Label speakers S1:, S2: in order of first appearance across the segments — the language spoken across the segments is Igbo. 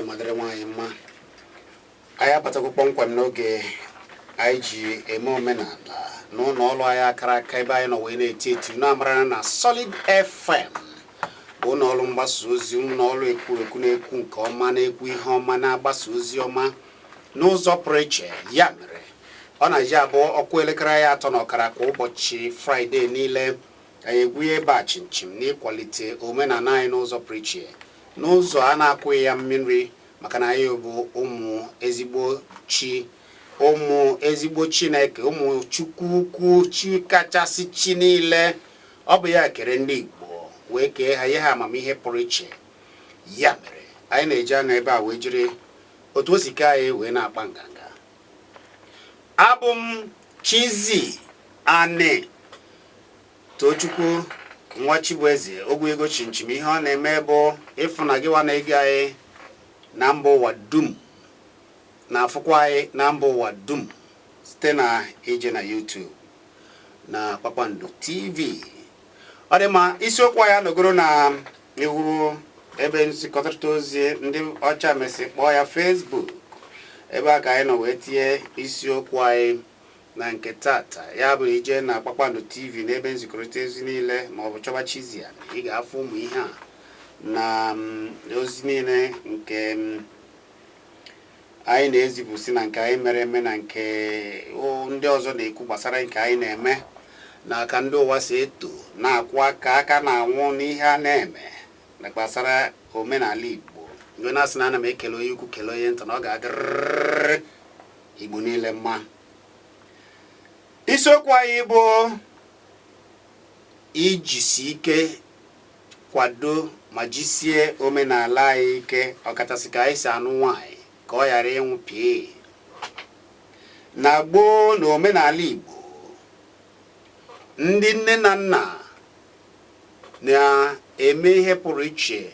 S1: nwoke madịrị nwaanyị mma. Anyị abatago kpọmkwem n'oge anyị ji eme omenala n'ụlọ ọrụ anyị akara aka ebe anyị nọ wee na-eti eti na-amara na Solid FM bụ ụlọ ọrụ mgbasa ozi, ụlọ ọrụ ekwu na-ekwu nke ọma, na-ekwu ihe ọma, na-agbasa ozi ọma n'ụzọ pụrụ iche. Ya mere ọ na-eji abụọ ọkụ elekere ya 3:30 kwa ụbọchị Fraịde niile anyị egwuye ebe a chimchim n'ịkwalite omenala anyị n'ụzọ pụrụ iche, n'ụzọ a na-akwụghị ya mmiri, maka na anyị bụ ụmụ ezigbo chi, ụmụ ezigbo Chineke, ụmụ Chukwu ukwu, chi kachasị chi niile. Ọ bụ ya kere ndị Igbo wee kee ha, nye ha amamihe pụrụ iche. Ya mere anyị na-eji anya ebe a wee jiri otu o si ka anyị wee na-akpa nganga. Abụ m Chizzy Ani Tochukwu nwa Chibueze ogwu ego chinchim. Ihe ọ na-eme bụ ịfụ na gịwa na-ege anyị na mba ụwa dum, na afụkwa anyị na mba ụwa dum site na ije na YouTube na Kpakpando TV. Ọ dị ma isiokwu ya nọgoro na iwu ebe nzikọta ozi ndị ọcha mesị kpọọ ya Facebook, ebe a ka anyị nọ wee tie isiokwu anyị na nke tata. Ya bụ ije na Kpakpando TV na ebe nzikọrịta ozi niile ma ọ bụ chọba Chizzy, ị ga-afụ ụmụ ihe a na ozi niile nke anyị na-ezipụsị, na nke anyị mere eme, na nke ndị ọzọ na-ekwu gbasara nke anyị na-eme, na aka ndị ụwa si eto na-akwụ aka na-anwụ n'ihe a na-eme na gbasara omenala Igbo. Mgbe na-asị na ana m ekele onye ukwu kele onye nta, na ọ ga-adịrịrị Igbo niile mma. Isiokwu anyị bụ ijisi ike kwado ma jisie omenala anyị ike, ọkachasị ka anyị si anụ nwaanyị ka ọ ghara ịnwụ pịa. Na gboo na omenala Igbo, ndị nne na nna na-eme ihe pụrụ iche.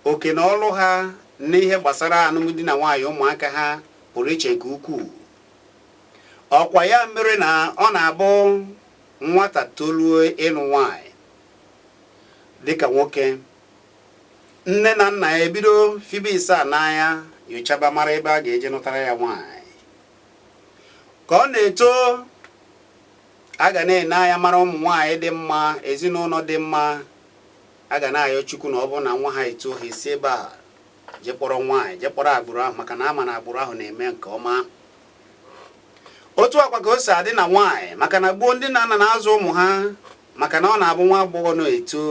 S1: Oke na ọrụ ha n'ihe gbasara alụmdi na nwaanyị ụmụaka ha pụrụ iche nke ukwuu. Ọkwa ya mere na ọ na-abụ nwata toluo ịnụ nwaanyị dịka nwoke, nne na nna ya ebido fibe isa n'anya yochaba mara ebe a ga-eje nụtara ya nwaanyị. Ka ọ na-eto, a ga na-ene anya mara ụmụ nwaanyị dị mma, ezinụlọ dị mma. A ga na-ayọ Chukwu na ọ bụ na nwa ha eto ha esi ebe a jekpọrọ nwaanyị, jekpọrọ agbụrụ ahụ, maka na ama na agbụrụ ahụ na-eme nke ọma. Otu akwa ka o si adị na nwaanyị, maka na gboo ndị nna na-azụ ụmụ ha, maka na ọ na-abụ nwa agbọghọ na-eto,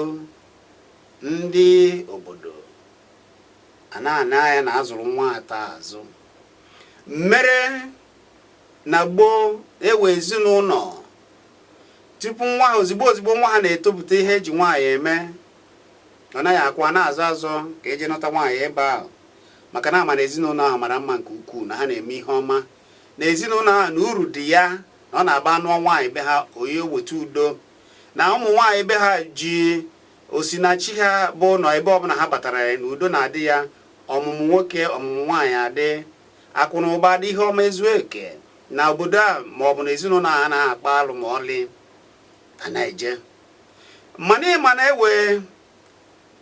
S1: ndị obodo a na-ana anya na azụrụ nwa ata azụ. Mere na gboo ewe ezinụlọ tupu nwa ha, ozigbo nwa ha na-etopụta, ihe eji nwaanyị eme ọ naghị akwa na-azụ azụ ka eji nọta nwaanyị ebe ahụ, maka na ama na ezinụlọ ahụ mara mma nke ukwuu, na ha na-eme ihe ọma na ezinụlọ ahụ, na uru dị ya na ọ na-aba anụ nwaanyị be ha oyi weta udo, na ụmụ nwaanyị be ha ji osinachi ha bụ na ebe ọbụla ha batara ya na udo na-adị ya. Ọmụmụ nwoke ọmụmụ nwaanyị adị, akụ na ụba dị, ihe ọma ezu eke na obodo a, ma ọ bụ na ezinụlọ a na-akpa alụ ma ọlị anaghịje. Mana ịma na ewe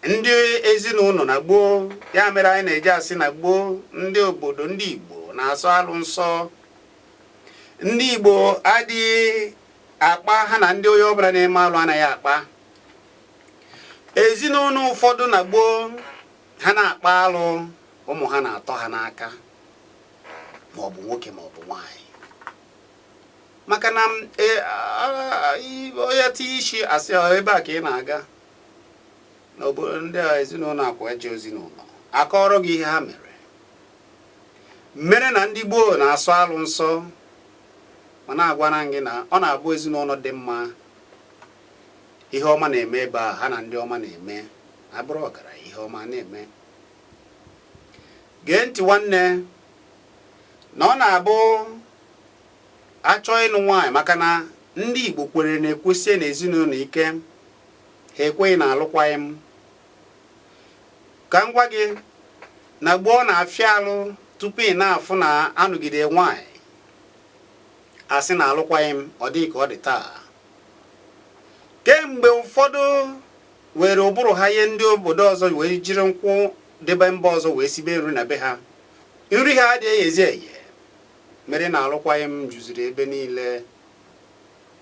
S1: ndị ezinụlọ na gboo, ya mere anyị na-eji asị na gboo ndị obodo ndị Igbo na-asọ alụ nsọ. Ndị Igbo adịghị akpa ha na ndị onye ọbụla na-eme alụ anaghị akpa. Ezinụlọ ụfọdụ na gboo ha na-akpa alụ, ụmụ ha na-atọ ha n'aka, ma ọ bụ nwoke ma ọ bụ nwaanyị, maka na onye tinye isi asị ebe a ka ị na-aga n'obodo ndị ezinụlọ akwa eje ezinụlọ akọrọ gị ihe ha mere na ndị gboo na-asọ alụ nsọ. Ma na-agwara gị na ọ na-abụ ezinụlọ dị mma, ihe ọma na-eme ebe a, ha na ndị ọma na-eme, abụrụ ọgaranya ihe ọma na-eme. Gee ntị nwanne, na ọ na-abụ achọ ịnụ nwaanyị, maka na ndị Igbo kwere na-ekwesị na ezinụlọ ike, ha ekweghị na alụkwaghị m. Ka m gwa gị na gboo na-afịa alụ tupu ị na-afụ na anụgide nwaanyị asị na alụkwaghị m, ọ dị ka ọ dị taa. Kemgbe ụfọdụ were ụbụrụ ha ihe ndị obodo ọzọ wee jiri nkwụ debe mba ọzọ wee sibe nri na be ha. Nri ha adịghị ezi eye mere na alụkwaghị m juziri ebe niile.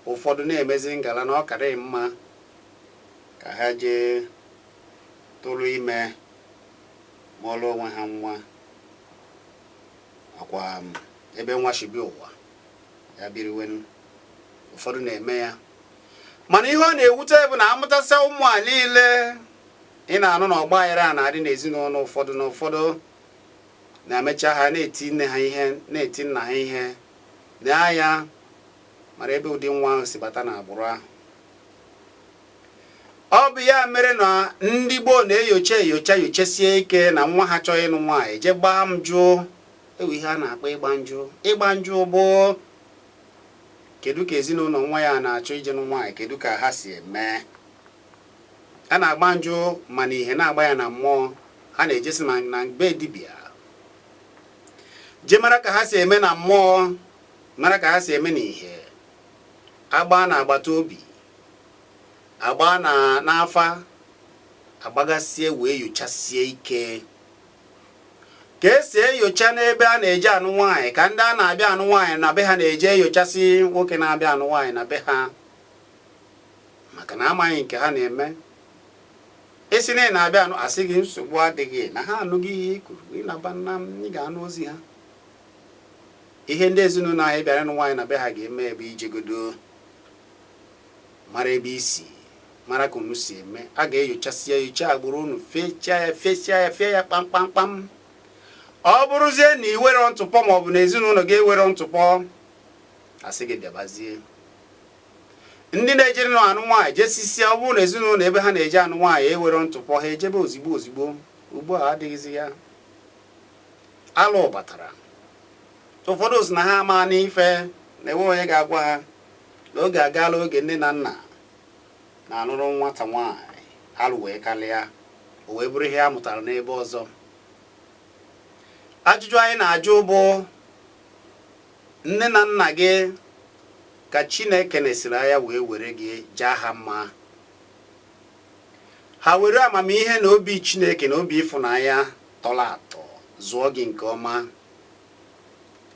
S1: Ụfọdụ na-emezi ngala na ọ karịghị mma ka ha jee tụrụ ime ma ọlụ onwe ha nwa, akwa ebe nwa shibi ụwa ya biriwen. Ụfọdụ na-eme ya, mana ihe ọ na-ewute bụ na amụtasịa ụmụ a niile ị na-anụ na ọgba aghara a na-adị n'ezinụlọ ụfọdụ na ụfọdụ na-emecha ha na-eti nne ha ihe, na-eti nna ha ihe, lee ya mara ebe ụdị nwa ahụ si bata n'agbụrụ ahụ. Ọ bụ ya mere na ndị gboo yochesie ike na nwa ha chọghị ịnụ nwaanyị je gbaa njụ. Ewu ihe a na-akpọ ịgba njụ. Ịgba njụ bụ kedu ka ezinụlọ nwa ya na-achọ ije nụ nwaanyị, kedu ka ha si eme. A na-agba njụ mana ihe na-agba ya na mmụọ. Ha na-ejesi na mgbe dibịa je mara ka ha si eme na mmụọ, mara ka ha si eme n'ihe. Agba na agbata obi, agba na n'afa, agbagasie wee yochasie ike. Ka esi enyocha n'ebe a na-eje anụ nwaanyị ka ndị a na-abịa anụ nwaanyị na be ha na-eje enyochasị nwoke na-abịa anụ nwaanyị na be ha, maka na amaghị nke ha na-eme. Esi na ị na-abịa anụ asị gị nsogbu adịghị na ha anụghị ihe i kwuru, ịnaba nna m, ị ga-anụ ozi ha. Ihe ndị ezinụlọ anyị bịara ịnụ nwaanyị na be ha ga-eme ebe ijegodo mara ebe isi, mara ka unu si eme. A ga-enyochasị ya, enyocha agbụrụ unu, fechaa ya fie ya kpamkpamkpam. Ọ bụrụzie na iwere ntụpọ maọbụ na ezinụlọ ga-ewere ntụpọ, asị gị bịabazie. Ndị na-ejere nụ anụ nwaanyị jesisia, ọ bụrụ na ezinụlọ ebe ha na-eje anụ nwaanyị ewere ntụpọ, ha ejebe ozigbo ozigbo. Ugbu a adịghịzi ya. Alụ batara. Ụfọdụ si na ha ama n'ife na-enwe onye ga-agwa ha na oge agaala oge nne na nna na-alụrụ nwata nwaanyị, alụ wee karịa, o wee bụrụ ihe a mụtara n'ebe ọzọ. Ajụjụ anyị na-ajụ bụ, nne na nna gị ka Chineke nesiri anya wee were gị jaa ha mma. Ha were amamihe na obi Chineke na obi ịfụnanya tọrọ atọ zụọ gị nke ọma.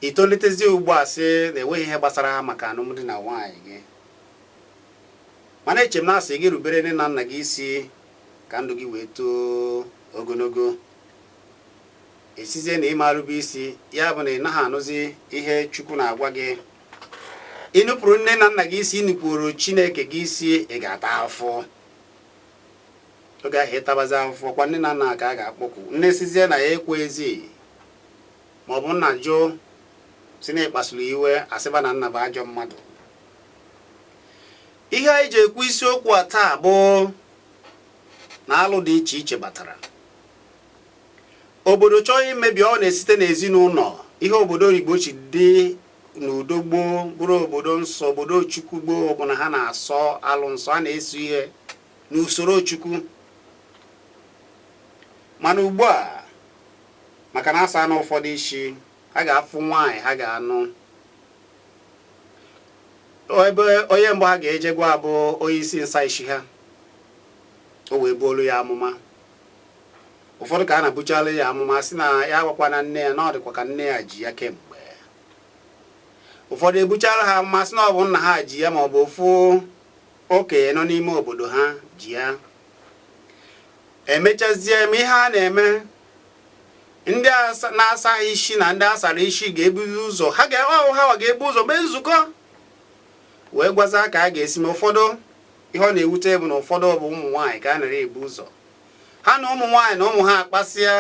S1: Itolitezie ugbu a sị na enweghị ihe gbasara ha maka alụmdi na nwaanyị gị. Mana eche m na-asị gị rubere nne na nna gị isi ka ndụ gị wee too ogologo. Esizie na ịma arụbe isi, ya bụ na ị naghị anụzi ihe Chukwu na-agwa gị. Ịnụpụrụ nne na nna gị isi, ịnụpụrụ Chineke gị isi, ị ga-ata afọ. Oge ahụ ịtabazi afọ, kwa nne na nna ka a ga-akpọkwu. Nne sizie na ya ekwezi, maọbụ nna jụ si na ịkpasuru iwe, asịba na nna bụ ajọ mmadụ. Ihe anyị ji ekwu isiokwu a taa bụ na alụ dị iche iche batara. Obodo chọọ imebi, ọ na-esite n'ezinụlọ. Ihe obodo Igbo chi dị n'udo gboo bụrụ obodo nsọ, obodo Chukwu gboo bụ na ha na-asọ alụ nsọ, a na-eso ihe n'usoro Chukwu. Mana ugbu a, maka na asa na ụfọdụ isi, ha ga-afụ nwaanyị ha ga-anụ. Ebe onye mbụ ha ga-eje gwa bụ onye isi nsa isi ha, o wee buolu ya amụma. Ụfọdụ ka a na-abụchala ya amụma sị na ya gwakwa na nne ya na ọ dịkwa ka nne ya ji ya kemgbe. Ụfọdụ ebuchara ha amụma sị na ọ bụ nna ha ji ya, maọbụ ofu okenye nọ n'ime obodo ha ji ya. Emechazie eme ihe a na-eme, ndị na-asaghị isi na ndị asara isi ga-ebuzi ụzọ, ha ga-ebu ụzọ mee nzukọ wee gwaza ka a ga-esi. Ma ụfọdụ ihe ọ na-ewute bụ na ụfọdụ bụ ụmụ nwaanyị ka a nara ebu ụzọ. Ha na ụmụ nwaanyị na ụmụ ha akpasịa,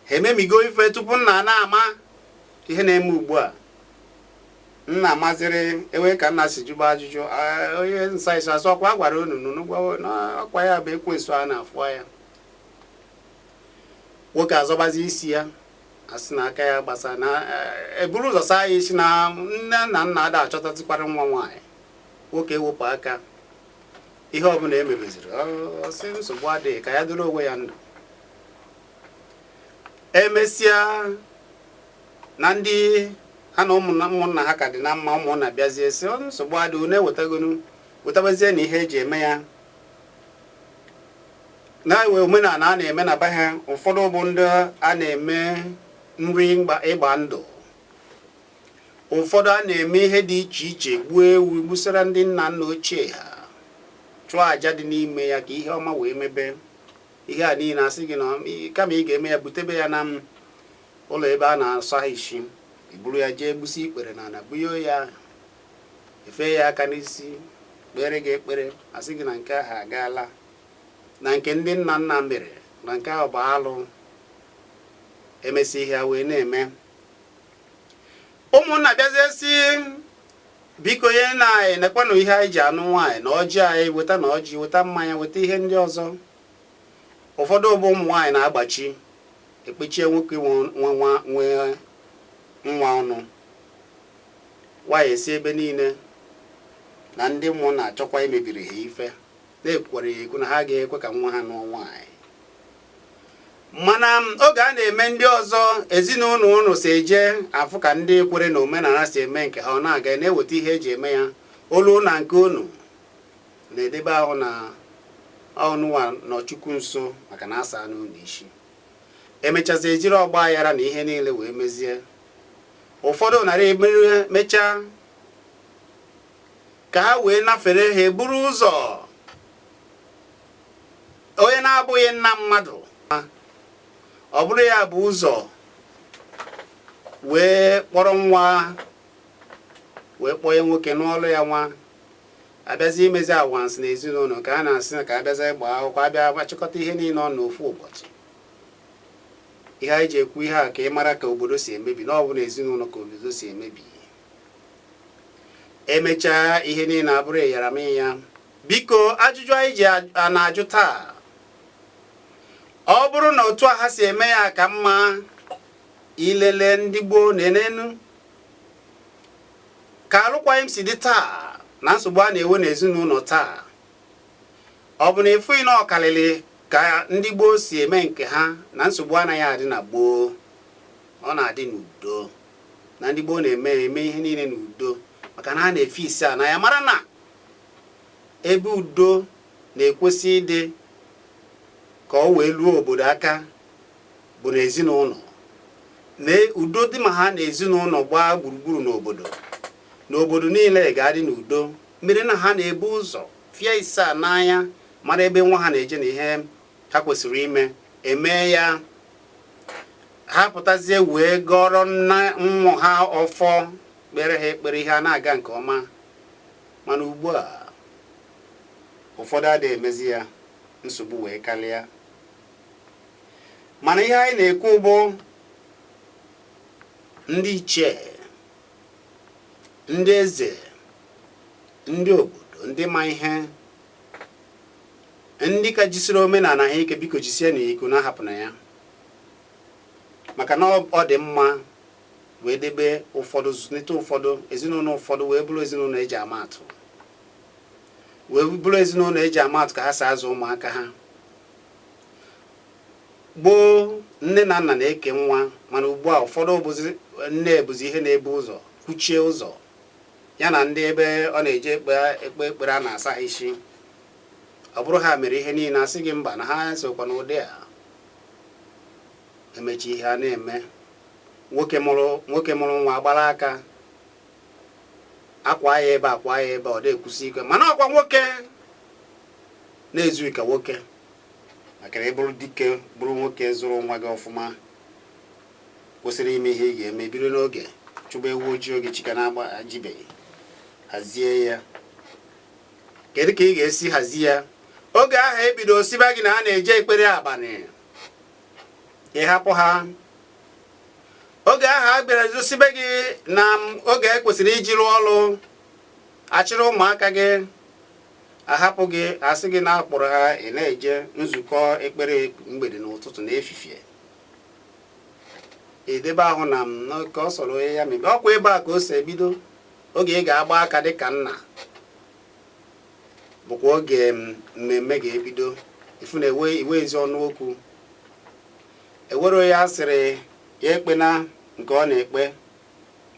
S1: ha ememigo ife tupu nna na-ama ihe na-eme ugbu a. Nna amaziri ewe ka nna si jụba ajụjụ, onye nsa isi asọ ọkwa a gwara unu n'ọkwa ya bụ ekwensu a na-afụ ya. Nwoke azọbazi isi ya, asị na aka ya gbasa na eburu ụzọ saa ya isi na nne na nna ada achọtazikwara nwa nwaanyị. Nwoke ewepụ aka, ihe ọbụla emebeziri, ọsị nsogbu adịghị, ka ya dịrị onwe ya ndụ. Emesịa na ndị ha na ụmụnna ha ka dị na mma, ụmụnna bịazie sị nsogbu adịghị, unu ewetagonu, wetabazie na ihe eji eme ya. na-ewe omenala a na-eme na be ha. Ụfọdụ bụ ndị a na-eme nri ịgba ndụ, ụfọdụ a na-eme ihe dị iche iche, gbuo ewu gbusara ndị nna nna ochie ha, chụọ aja dị n'ime ya ka ihe ọma wee mebe. Ihe a niile asị gị na kama ị ga-eme ya, butebe ya na ụlọ ebe a na-asa isi, iburu ya jee gbusi ikpere na ana, bunye ya, efe ya aka n'isi, kpere gị ekpere, asị gị na nke ahụ agaala, na nke ndị nna nna mere na nke ahụ bụ alụ. Emesi ihe wee na-eme. Ụmụnna bịazie si, biko onye na-enekwanụ ihe anyị ji anụ nwaanyị na ọjị anyị, weta na ọjị, weta mmanya, weta ihe ndị ọzọ. Ụfọdụ bụ ụmụ nwaanyị na-agbachi, ekpechie nwoke nwe nwa ọnụ, nwaanyị esi ebe niile na ndị mmụọ na-achọkwa imebiri ha ife, na-ekwere ya ekwu na ha ga-ekwe ka nwa ha nụọ nwaanyị. Mana oge a na-eme ndị ọzọ, ezinụlọ ụnụ si eje afụ ka ndị kwere na omenala si eme nke ha, ọ na-aga na-eweta ihe eji eme ya, olu na nke unu na-edebe ahụ na ọnụwa nọchukwu nso maka na asa anụ n'isi. Emechazi ejiri ọgba aghara na ihe niile wee mezie. Ụfọdụ nara emechaa ka ha wee nafere ha, eburu ụzọ onye na-abụghị nna mmadụ, ọ bụrụ ya bụ ụzọ wee kpọrọ nwa, wee kpọọ ya nwoke n'ọlụ ya nwa, abịazi imezi awansị na ezinụlọ ka a na-asị ka abịazi ịgba akwụkwọ, abịa gbachịkọta ihe niile ọ n'ofu ụbọchị. Ihe anyị ji ekwu ihe a ka ị mara ka obodo si emebi, na ọ bụ na ezinụlọ ka obodo si emebi. Emechaa ihe niile abụrụ ịyaramịya. Biko ajụjụ anyị ji na-ajụ taa, ọ bụrụ na otu a ha si eme ya ka mma, ilele ndị gboo na-enenu ka alụkwaghịm si dị taa na nsogbu a na-ewe n'ezinụlọ taa, ọ bụ na efughị na ọkalịlị ka ndị gboo si eme nke ha, na nsogbu anaghị adị na gboo, ọ na-adị n'udo, na ndị gboo na-eme ihe niile n'udo, maka na ha na-efe isi a na ya mara na ebe udo na-ekwesị ịdị ka o wee luo obodo aka bụ n'ezinụlọ. Na udo dị ma ha na ezinụlọ gbaa gburugburu n'obodo niile ga-adị n'udo, mere na ha na-ebu ụzọ fie ise a n'anya, mara ebe nwa ha na-eje na ihe ha kwesịrị ime, eme ya, ha pụtazie wee gọrọ nna mmụ ha ọfọ, kpere ha ekpere, ihe a na-aga nke ọma. Mana ugbu a ụfọdụ adịghị emezi ya, nsogbu wee karịa. Mana ihe anyị na-ekwu bụ ndị ichie, ndị eze, ndị obodo, ndị ma ihe, ndị ka jisiri omenala ha ike, biko jisie na iko na ahapụ na ya, maka na ọ dị mma wee debe ụfọdụ, zụnite ụfọdụ ezinụlọ, ụfọdụ wee bụrụ ezinụlọ eji ama atụ, ka ha si azụ ụmụaka ha. Gboo nne na nna na-eke nwa, mana ugbu a ụfọdụ nne bụzi ihe na-ebu ụzọ kwuchie ụzọ ya na ndị ebe ọ na-eje ekpe ekpere a na-asa ha isi. Ọ bụrụ ha mere ihe niile, asị gị mba na ha sokwa n'ụdị a. Emechi ihe a na-eme, nwoke mụrụ nwa gbara aka, akwa ya ebe ọ na-ekwusi ike, mana ọkwa nwoke na-ezughị ka nwoke, maka na ịbụrụ dike, bụrụ nwoke zụrụ nwa gị ọfụma, kwesịrị ime ihe ị ga-eme, biri n'oge, chụba ewu ojii oge chika na-agba ajibeghị, hazie ya. Kedu ka ị ga-esi hazie ya? Oge ahụ ebido siba gị na a na-eje ekpere abalị, ịhapụ ha. Oge ahụ a bịara zosibe gị na oge ekwesịrị iji rụọ ọrụ, achịrị ụmụaka gị, ahapụ gị, asị gị na akpọrọ ha, ị na-eje nzukọ ekpere mgbede n'ụtụtụ na efifie. Edebe ahụ na ka ọ sọrọ onye ya mebe, ọkwa ebe a ka o si ebido. Oge ị ga-agba aka dị ka nna bụkwa oge mmemme ga-ebido. Ifu na iwe ezi ọnụ okwu, ewere ya asịrị ya ekpe na nke ọ na-ekpe,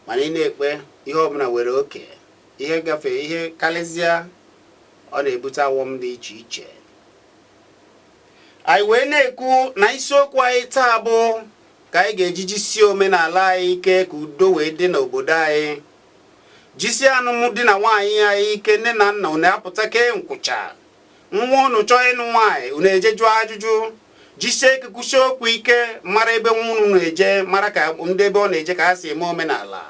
S1: mana ị na-ekpe ihe ọbụla were oke, ihe gafee ihe karịzịa, ọ na-ebute awọm dị iche iche. anyị wee na-ekwu na isiokwu anyị taa bụ ka anyị ga-eji jisie omenala anyị ike ka udo wee dị n'obodo anyị. Jisie alụmdi na nwaanyị anyị ike. Nne na nna unu apụta kee nkwụcha. Nwa unu chọọ ịnụ nwaanyị unu eje jụọ ajụjụ. Jisie ike kwusie okwu ike, mara ebe nwa unu na-eje, mara ka ndị ebe ọ na-eje ka ha si eme omenala.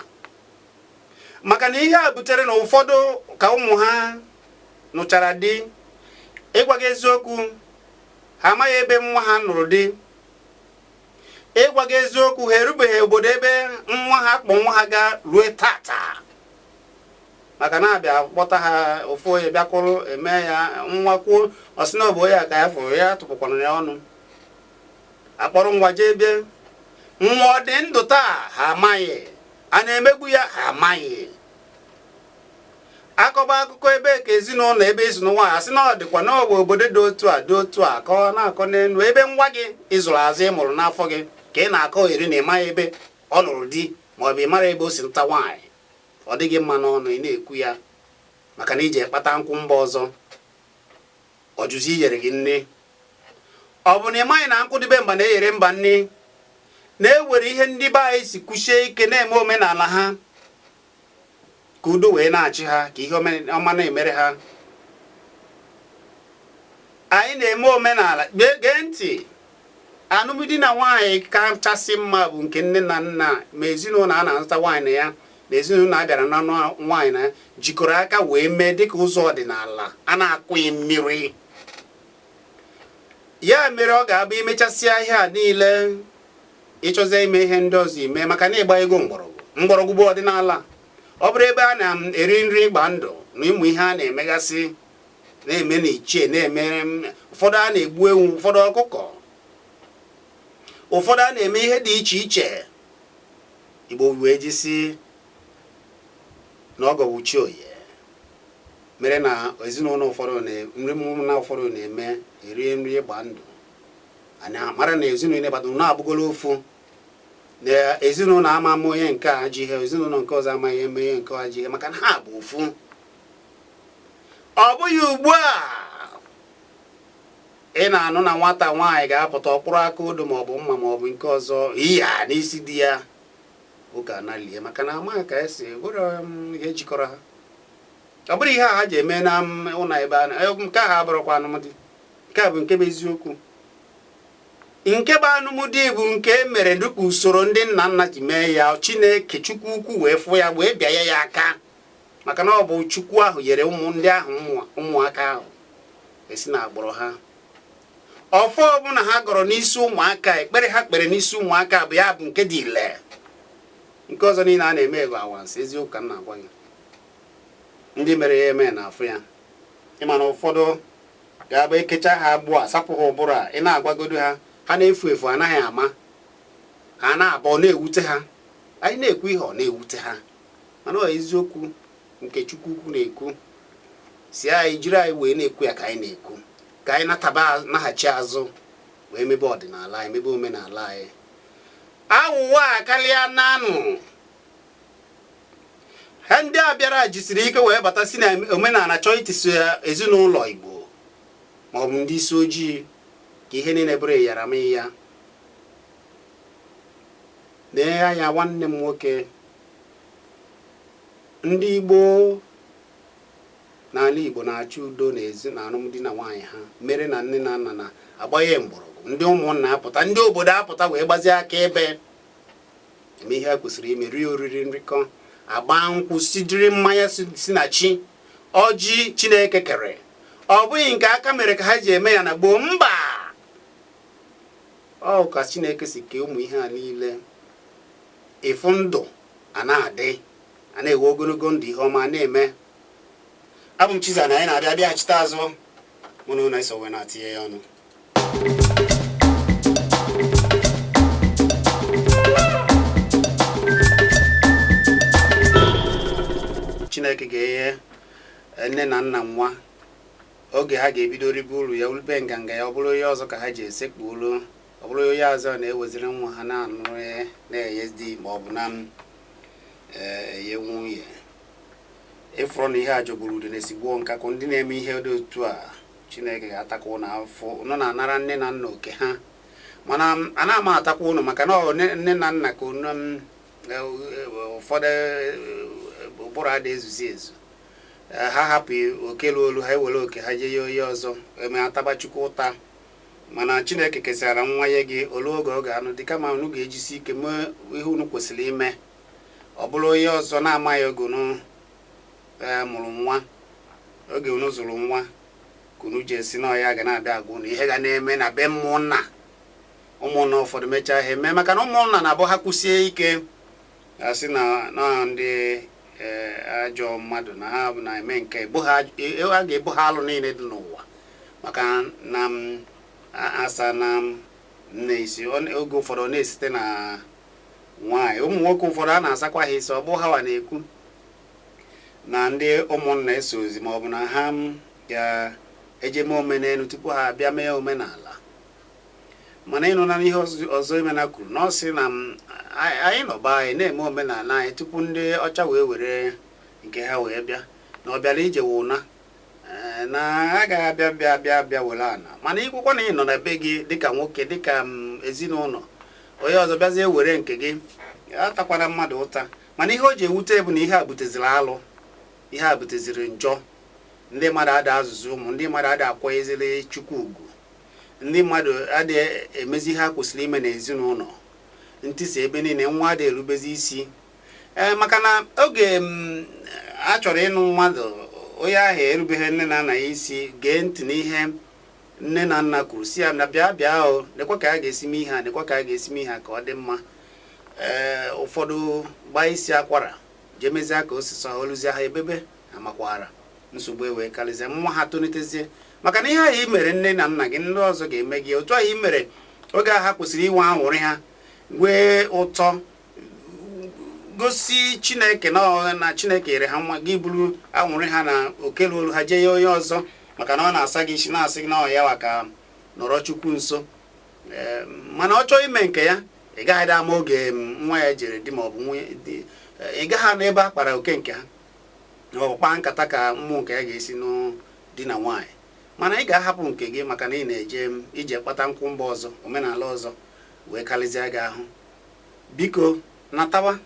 S1: Maka na ihe a butere na ụfọdụ ka ụmụ ha nụchara di, ịgwa gị eziokwu, ha amaghị ebe nwa ha nụrụ di. Ịgwa gị eziokwu, ha erubeghị obodo ebe nwa ha kpọ nwa ha ga rue tata. Maka na abịa kpọta ha ofu onye bịakwuru eme ya nwa kwuo ọsị na ọbụ ya ka ya fụrụ ya tụpụkwana ya ọnụ. Akpọrọ nwa jee bịa, nwa ọ dị ndụ taa ha amaghị, a na-emegbu ya ha amaghị. Akọba akụkọ ebe ka ezinụlọ ebe ezinụlọ a sị na ọ dịkwa n'ọbụ obodo dị otu a dị otu a ka ọ na-akọ n'elu ebe nwa gị ịzụrụ azụ ịmụrụ n'afọ gị ka ị na-akọ eri na ịmaghị ebe ọ nụrụ di maọbụ ịmara ebe o si nta nwaanyị. Ọ dịghị mma n'ọnụ ị na-ekwu ya maka na iji ekpata nkwụ mba ọzọ. Ọjụzi iyere gị nne. Ọ bụ na ịmaghị na nkwụ dịbe mba na-eyere mba nne, na-ewere ihe ndị be anyị si kwusie ike na-eme omenala ha ka udo wee na-achị ha, ka ihe ọma na-emere ha. Anyị na-eme omenala. Gee ntị, alụmdi na nwaanyị kachasị mma bụ nke nne na nna ma ezinụlọ a na-azụta nwaanyị na ya na ezinụlọ a bịara na nwaanyị na ya jikọrọ aka wee mee dịka ụzọ ọdịnala a na-akụghị mmiri. Ya mere ọ ga-abụ imechasịa ihe a niile, ịchọzie ime ihe ndị ọzọ ime maka na ịgba ego mgbọrọgwụ bụ ọdịnala. Ọ bụrụ ebe a na-eri nri ịgba ndụ na ịmụ ihe a na-emegasị na-eme n'ichie, na-eme ụfọdụ a na-egbu ewu, ụfọdụ ọkụkọ, ụfọdụ a na-eme ihe dị iche iche. Igbo wee jisi na ọgọwuchi oye mere na ezinụlọ ụfọdụ nri na ụfọdụ na-eme eri nri ịgba ndụ. Anyị mara na ezinụlọ ịgbado na-abụgolo ofu, na ezinụlọ ama ama onye nke a ji ihe, ezinụlọ nke ọzọ amaghị eme ihe nke a ji ihe, maka na ha bụ ofu. Ọ bụghị ugbu a ị na-anụ na nwata nwaanyị ga-apụta ọkpụrụ aka odo maọbụ mma maọbụ nke ọzọ iya n'isi di ya ụka analie, maka na amaghị ka esi bụrụ ihe jikọrọ ha. Ọ bụrụ ihe a ha ji eme na ụlọ ebe a nke a ha bụrụkwa anụmdi. Nke a bụ nke bụ eziokwu. Nke bụ anụmdi bụ nke e mere dịka usoro ndị nna nna ji mee ya. Chineke Chukwu ukwu wee fụ ya wee bịanye ya aka, maka na ọ bụ Chukwu ahụ nyere ụmụ ndị ahụ ụmụaka ahụ esi na agbụrụ ha. Ọfọ ọbụla ha gọrọ n'isi ụmụaka, ekpere ha kpere n'isi ụmụaka bụ ya bụ nke dị ile. Nke ọzọ niile a na-eme ego awansị. Eziokwu ka m na-agwa gị, ndị mere ya eme na afọ ya. Ịma na ụfọdụ ga-agba ekecha ha abụọ asapụ ha ụbụrụ a, ị na-agwagodo ha, ha na-efu efu, anaghị ama ha, na-abụ na-ewute ha. Anyị na-ekwu ihe ọ na-ewute ha, mana ọ eziokwu nke Chukwu ukwu na-ekwu. Si anyị jiri anyị wee na-ekwu ya ka anyị na-ekwu, ka anyị naghachi azụ wee mebe ọdịnala anyị, mebe omenala anyị. Awụwa akarịa nanụ. Ha ndị a bịara jisiri ike wee bata si na omenala chọọ itisi ezinụlọ Igbo maọbụ ndị isi ojii ka ihe niile bụrụ yaramya. Lee anya nwanne m nwoke, ndị Igbo n'ala Igbo na-achọ udo na alụmdi na nwaanyị ha, mere na nne na nna na-agbanye mgbọrọgwụ. Ndị ụmụnna apụta, ndị obodo apụta wee gbazie aka ebe eme ihe a kwesịrị ime, rie oriri nrikọ, agba nkwụ, sidiri mmanya si na chi, ọjị Chineke kere. Ọ bụghị nke aka mere ka ha ji eme ya na gboo, mba. Ọ ka Chineke si kee ụmụ ihe a niile. Ịfụ ndụ a na-adị, a na-ewe ogologo ndụ, ihe ọma na-eme. Abụ m Chizzy na anyị na-abịa bịaghachite azụ mụ na ụlọ iso wee na-atinye ya ọnụ. Chineke ga-enye nne na nna nwa oge ha ga-ebido ribe uru ya, ulube nganga ya. Ọ bụrụ onye ọzọ ka ha ji esekpu olu, ọ bụrụ onye ọzọ na-eweziri nwa ha na-anụ na-enye di ma ọ bụ na enye nwunye. Ịfụrụ na ihe a jọgburu ude na-esigbuo nkakụ ndị na-eme ihe dị otu a Chineke ga-atakwa unu afọ. Unu na-anara nne na nna oke ha, mana ana m atakwa unu maka na nne na nna ka unu ụfọdụ ụbụrụ adị ezuzi ezu. Ha hapụ oke olu ha ewere oke ha jee ya onye ọzọ eme atabachukwu ụta. Mana Chineke kesara nwa ya gị olu oge ọ ga-anụ dị kama unu ga-ejisi ike mee ihe unu kwesịrị ime. Ọ bụrụ onye ọzọ na-amaghị oge unu mụrụ nwa, oge unu zụrụ nwa ka unu ji esi na ọya ga na-abịa agwa unu ihe ga na-eme na be ụmụnna ụfọdụ mechaa ihe mee maka na ụmụnna na-abụ ha kwụsie ike asị na ndị ajọ mmadụ na ha na-eme nke a ga-ebu ha alụ niile dị n'ụwa maka na asa na nne isi oge ụfọdụ ọ na-esite na nwaanyị. Ụmụ nwoke ụfọdụ a na-asakwa ha isi ọ bụ ha na-ekwu na ndị ụmụnna eso ozi ma ọ bụ na ha ga-eje mee omenelu tupu ha abịa mee omenala. Mana ịnụ na ihe ọzọ Imena kwuru na ọ sị na anyị nọba anyị na-eme omenala anyị tupu ndị ọcha wee were nke ha wee bịa na ọ bịara ije wụna na a ga-abịa were ana. Mana ikwukwa na ị nọ na be gị dịka nwoke dịka ezinụlọ, onye ọzọ bịazie were nke gị, atakwara mmadụ ụta. Mana ihe o ji ewute bụ na ihe a buteziri alụ, ihe a buteziri njọ. Ndị mmadụ ada azụzụ ụmụ, ndị mmadụ ada akwanyeziri Chukwu ugwu, ndị mmadụ adịghị emezi ha kwesịrị ime n'ezinụlọ. Ntịsa ebe niile, nwa adịghị erubezi isi. Maka na oge a chọrọ ịnụ mmadụ, onye ahụ erubeghị nne na nna ya isi, gee ntị n'ihe nne na nna kwuru, si ya na bịa o, nekwa ka a ga-esi mee ihe a, nekwa ka a ga-esi mee ihe a ka ọ dị mma. Ụfọdụ gbaa isi akwara jee mezie ka osisi oluzie ha ebebe amakwara nsogbu wee karịzie nwa ha tonitezie. Maka na ihe ahụ i mere nne na nna gị, ndị ọzọ ga-eme gị otu ahụ i mere oge ha kwesịrị inwe anwụrị ha, wee ụtọ, gosi Chineke na Chineke nyere ha nwa, gị buru anwụrị ha na okele olu ha jee ya onye ọzọ maka na ọ na-asa gị isi na-asị gị na ọ ya wa ka nọrọ Chukwu nso. Mana ọ chọọ ime nke ya, ị gaghị ama oge nwa ya jere di ma ọ bụ nwunye di, ị gaghị n'ebe a kpara oke nke ha ọ kpaa nkata ka mmụọ nke ya ga-esi di na nwaanyị. Mana ị ga-ahapụ nke gị maka na ị na-eje ije kpata nkwụ mba ọzọ, omenala ọzọ wee karịzie gị ahụ. Biko natawa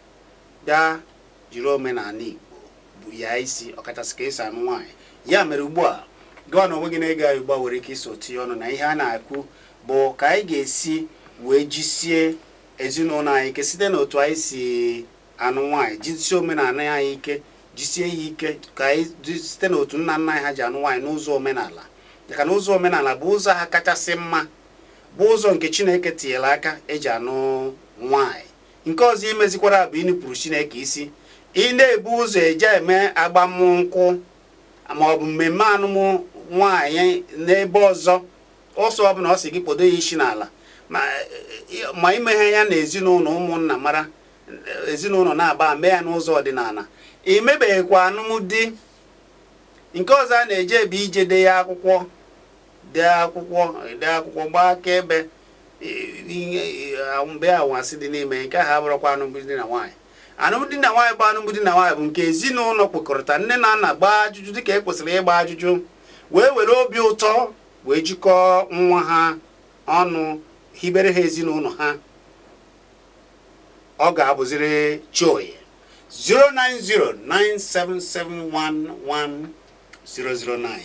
S1: bịa jiri omenala Igbo bụ ya isi, ọkachasị ka esi anụ nwaanyị. Ya mere ugbu a gịwa na onwe gị na-ege anyị ugbu a nwere ike iso tinye ọnụ na ihe a na-akwu bụ ka anyị ga-esi wee jisie ezinụlọ anyị ike site n'otu anyị si anụ nwaanyị, jisie omenala anyị ike, jisie ya ike ka anyị site n'otu nna nna anyị ha ji anụ nwaanyị n'ụzọ omenala. Maka na ụzọ omenala bụ ụzọ ha kachasị mma, bụ ụzọ nke Chineke tinyere aka eji anụ nwaanyị. Nke ọzọ imezikwara bụ ịnụpụrụ Chineke isi, ị na-ebu ụzọ eje eme agbamnkwụ ma ọ bụ mmemme anụmụ nwaanyị n'ebe ọzọ, ọsọ ọbụla ọ sị gị kpodo ya isi n'ala ma imeghe ya na ezinụlọ ụmụnna mara, ezinụlọ na-agba mee ya n'ụzọ ọdịnala, emebeghịkwa anụmdi. Nke ọzọ a na-eje ebe ije dee akwụkwọ gbaa akaebe mgbe anwansị dị n'ime. Nke ahụ abụrụkwa alụmdi na nwaanyị. Alụmdi na nwaanyị bụ alụmdi na nwaanyị bụ nke ezinụlọ kwekọrịta, nne na nna gbaa ajụjụ dịka e kwesịrị ịgba ajụjụ, wee were obi ụtọ wee jikọọ nwa ha ọnụ, hibere ha ezinụlọ ha. Ọ ga-abụziri Chioye 09097711009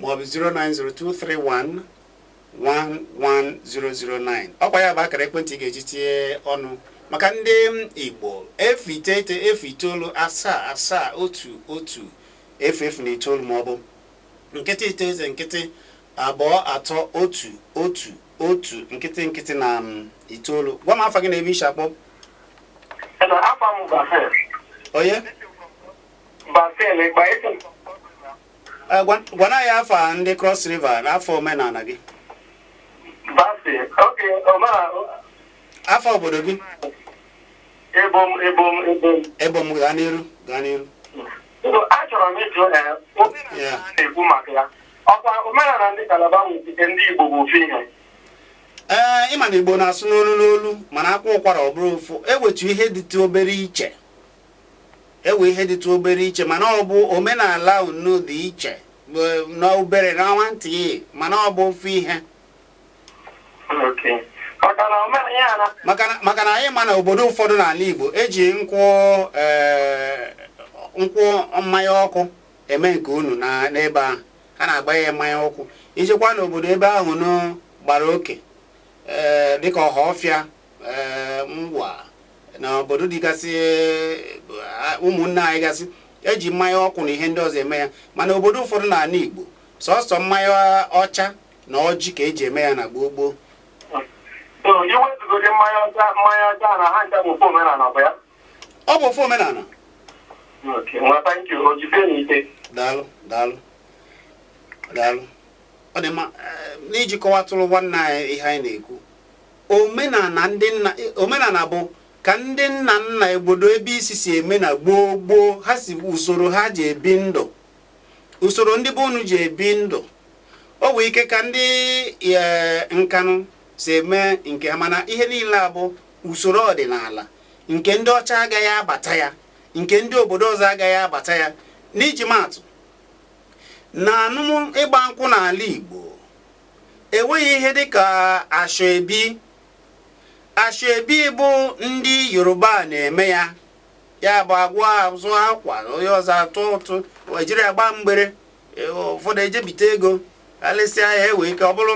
S1: maọbụ 09023111009. Ọkwa ya bụ akara ekwentị ị ga-eji tinye ọnụ maka ndị Igbo. 0897111 maọbụ nkịtị 9223111 na 9. Gwa m afa gị na ebe ishi akpọ. Oye? Gwana ya afa ndị Cross River na afọ omenala gị. Afọ obodo gị. Ebom, gaa n'iru.
S2: Achọrọ m ịjụ na-ekwu maka ya. Ọkwa omenala ndị Kalaba ndị Igbo bụ ofe ihe.
S1: Ịma na Igbo na-asụ n'olu mana akwa ụkwara ọ bụrụ ofu. Ewetu ihe dịtụ obere iche mana ọ bụ omenala unu dị iche na obere na nwantị mana ọ bụ ofu ihe. Maka na anyị ma na obodo ụfọdụ n'ala Igbo eji nkwụ mmanya ọkụ eme nke unu n'ebe ahụ ha na-agba ya mmanya ọkụ ijekwa n'obodo ebe ahụ gbara oke dịka Ọhafịa Ngwa na obodo dịgasị ụmụnne anyị gasị eji mmanya ọkụ na ihe ndị ọzọ eme ya mana obodo ụfọdụ n'ala Igbo sọsọ mmanya ọcha na ọjị ka eji eme ya na gboo gboo. Ọ bụ ofu omenala. Daalụ. Ọ dị mma n'iji kọwatụrụ nwanne anyị ihe anyị na-ekwu. Omenala bụ ka ndị nna nna obodo ebe isi si eme na gboo gboo ha si usoro ha ji ebi ndụ. Usoro ndị be unu ji ebi ndụ. O nwee ike ka ndị nkanụ si eme nke ha mana ihe niile abụ usoro ọdịnala nke ndị ọcha agaghị abata ya nke ndị obodo ọzọ agaghị abata ya. N'iji maatụ na anụmụ ịgba nkwụ n'ala Igbo enweghị ihe dịka ashọebi. Ashọebi bụ ndị Yoruba na-eme ya bụ agwa azụ akwa onye ọzọ atụ ụtụ ejiri agba mgbere ụfọdụ ejebite ego alịsịa ya ewe ike ọ bụrụ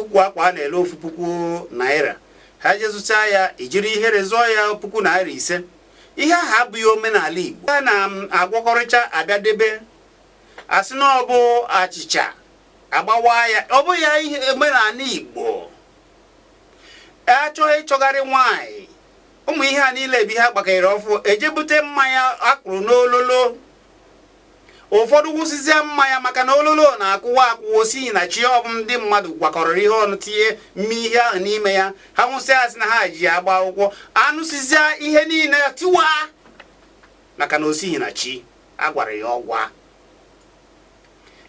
S1: ukwu akwa a na-ele ofu puku naira ha jezụcha ya ijiri ihere zụọ ya 1,500. Ihe ahụ abụghị omenala Igbo. A na-agwakọrịcha abịa debe asị na ọ bụ achịcha agbawa ya ọ bụ ya ihe omenala Igbo. Achọghị ịchọgharị nwaanyị ụmụ ihe a niile ebe ha gbakere ọfụ ejebute mmanya akụrụ n'ololo ụfọdụ wụsizie mmanya maka na ololo na-akụwa osighi na chi ọ bụ ndị mmadụ gwakọrọ ihe ọnụ tinye ihe ahụ n'ime ya ha nwụsị asị na ha ji agba akwụkwọ anụsizie ihe niile tiwa maka na osighi na chi agwara ya ọgwa.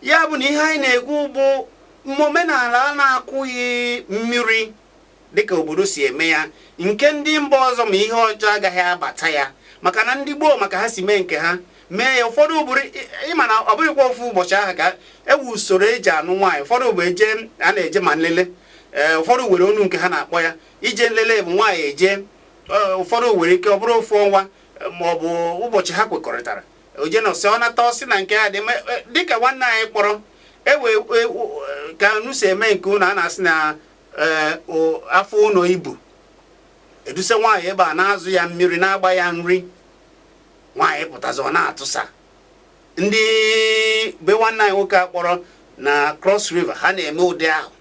S1: Ya bụ na ihe anyị na-ekwu bụ omenala a na-akụghị mmiri dịka obodo si eme ya nke ndị mba ọzọ ma ihe ọjọọ agaghị abata ya maka na ndị gboo maka ha si mee nke ha mee ya. Ụfọdụ ụbụrụ ịma na ọ bụghịkwa ofu ụbọchị ahụ ka ewu usoro eji anụ nwaanyị. Ụfọdụ bụ a na-eje ma nlele ụfọdụ were onu nke ha na-akpọ ya ije nlele bụ nwaanyị eje. Ụfọdụ were ike ọ bụrụ ofu ọnwa ma ọ bụ ụbọchị ha kwekọrịtara oje na ọsị ọ nata ọsị na nke ha dịka nwanne anyị kpọrọ ka unu si eme nke unu a na-asị na afọ ụlọ ibu eduse nwaanyị ebe a na-azụ ya mmiri na-agba ya nri nwaanyị pụtazi ọ na-atụsa. Ndị be nwanne anyị nwoke akpọrọ na Cross River ha na-eme ụdị ahụ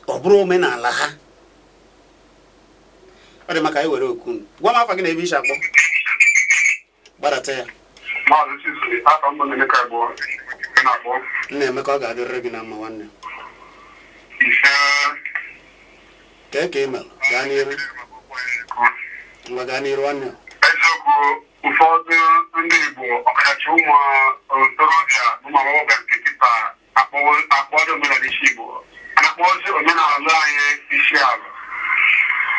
S1: ọ bụrụ omenala ha. Ọ dị maka anyị were okwu gwa m afa gị na ebe isi akpọ gbadata ya. Nna-Emeka ọ ga-adịrịrị gị na mma nwanne. Ka ime gaa n'iru nwanne.
S2: Eziokwu ụfọdụ ndị Igbo ọkachasị ụmụ ntorobịa ụmụ agbọghọbịa nke kịta akpọdo omenala isi Igbo a na-akpọzi omenala anyị isi ala.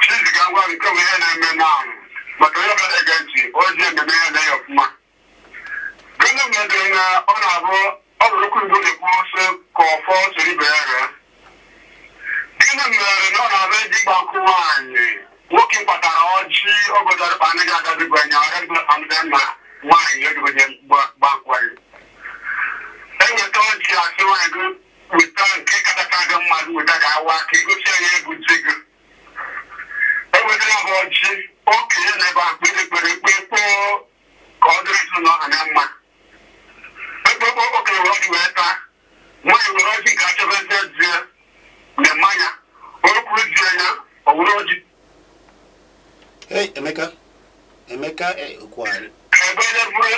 S2: Chizzy ga-agwa nke bụ ihe na-eme n'ahụ maka onye ọbụla ege ntị ozi ememe ya na ya ọfụma. Gịnị mere na ọ na-abụ ọ bụrụ okwu Igbo na-ekwu sị ka ọfọ soro ibe ya rịa? Gịnị mere na ọ na-abụ eji ịgba nkwụ nwaanyị nwoke kpatara ọjị ogodoro pa anaghị agabigo anya ọrịa na nwaanyị ojigoje gbankwanye enweta ọjị asị nwaanyị gị weta nke katacha gị mmadụ weta ga awa ka igosi anya egwu di gị enwetara bụ ọjị okenye na ebe akpa ekpere kpoo ka ọ dịrị ezinụlọ ọha na mma ekpekpo okenye were ọjị wee taa nwaanyị were ọjị nke achọbezie zie na mmanya okwuru di anya ọ were ọjị.
S1: Hey, Emeka, okwari.
S2: Ebele buru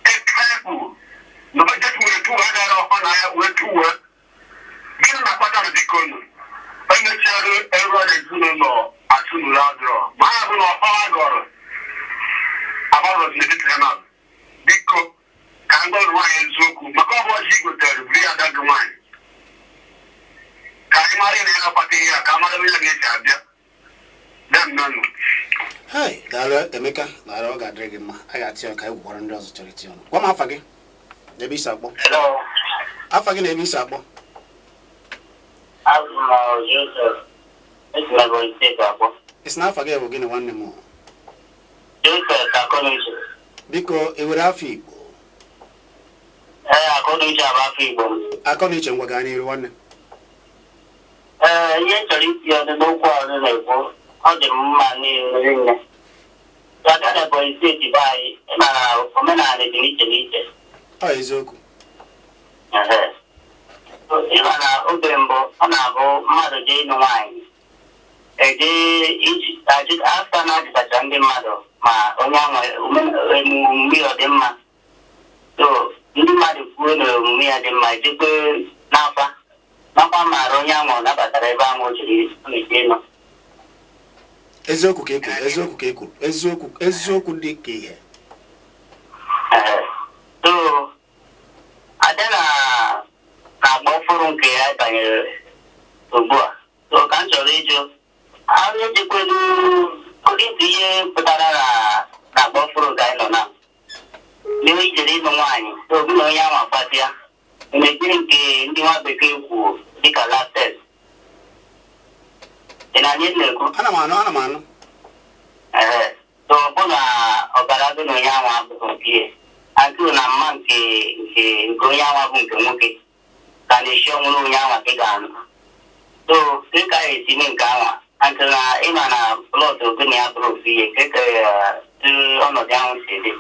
S2: ekaibu. No budget mu tu aga ro na ya wetu we. Gịnị na-akpata dikono? Onye chere ero na ezinụlọ atụnụ adro. Ma ya bụ na ọ agọrọ. Abaro dị dịka na. Biko ka ngọ nwaanyị eziokwu maka ọ bụ ọjị gotere bi ya daga nwaanyị. Ka anyị mara na ya akpata ihe ka amara ya ga-esi abịa.
S1: Hi, daalụ Emeka, ọ ga-adịrị gị mma. A ga-atị ka anyị gwara ndị ọzọ chọrọ iti ọnụ. Gwa m afa gị. Ebe isi akpọ.
S2: Hello.
S1: Afa gị na ebe isi akpọ.
S2: Abụ m Joseph. Esi m Ebonyi steeti akpọ.
S1: Isi na afa gị bụ gịnị nwanne m?
S2: Joseph Akọnuche.
S1: Biko ewere afọ Igbo.
S2: Akọnuche abụ afọ Igbo.
S1: Akọnuche ngwa gaa n'iru nwanne.
S2: Ihe chọrọ isi ọdụ n'okwu ọzọ na-ekwu ọ dị mma niile nne. Aga na Ebonyi steeti be anyị ịmara omenala dị n'iche n'iche.
S1: Ọ eziokwu.
S2: Ịma na oge mbụ ọ na-abụ mmadụ jee ịnụ nwaanyị eje iji afta na-ajụtacha ndị mmadụ ma onye ahụ omume ya dị mma. So ndị mmadụ kwuo na omume ya dị mma ejekwe n'afa mara onye ahụ nabatara ebe ahụ o jiri ịnụ.
S1: Eziokwu ka ekwuru, eziokwu dị ka ihe.
S2: So adị na-agba ọfụrụ nke ya banyere ugbu a. So ka m chọrọ ịjụ ahụ ejikwelu kodịntị ihe pụtara na agba ọfụrụ ka anyị nọ na n'ihe ijere ịnụ nwaanyị obi na onye ahụ akpatịa na-ekiri nke ndị nwa bekee kwuo dịka last test. Ị na-anyị na-ekwu?
S1: Ana m anụ.
S2: So ọ bụ na ọbara gị na onye ahụ abụghị nke ihe atụ na mma nke onye ahụ bụ nke nwoke ka na-eshi ọnwụrụ onye ahụ ka ị ga-anụ. So dị ka esi mee nke ahụ atụ na ịma na plọt ogene ya bụrụ ofu ihe ka ọnọdụ ahụ si dị.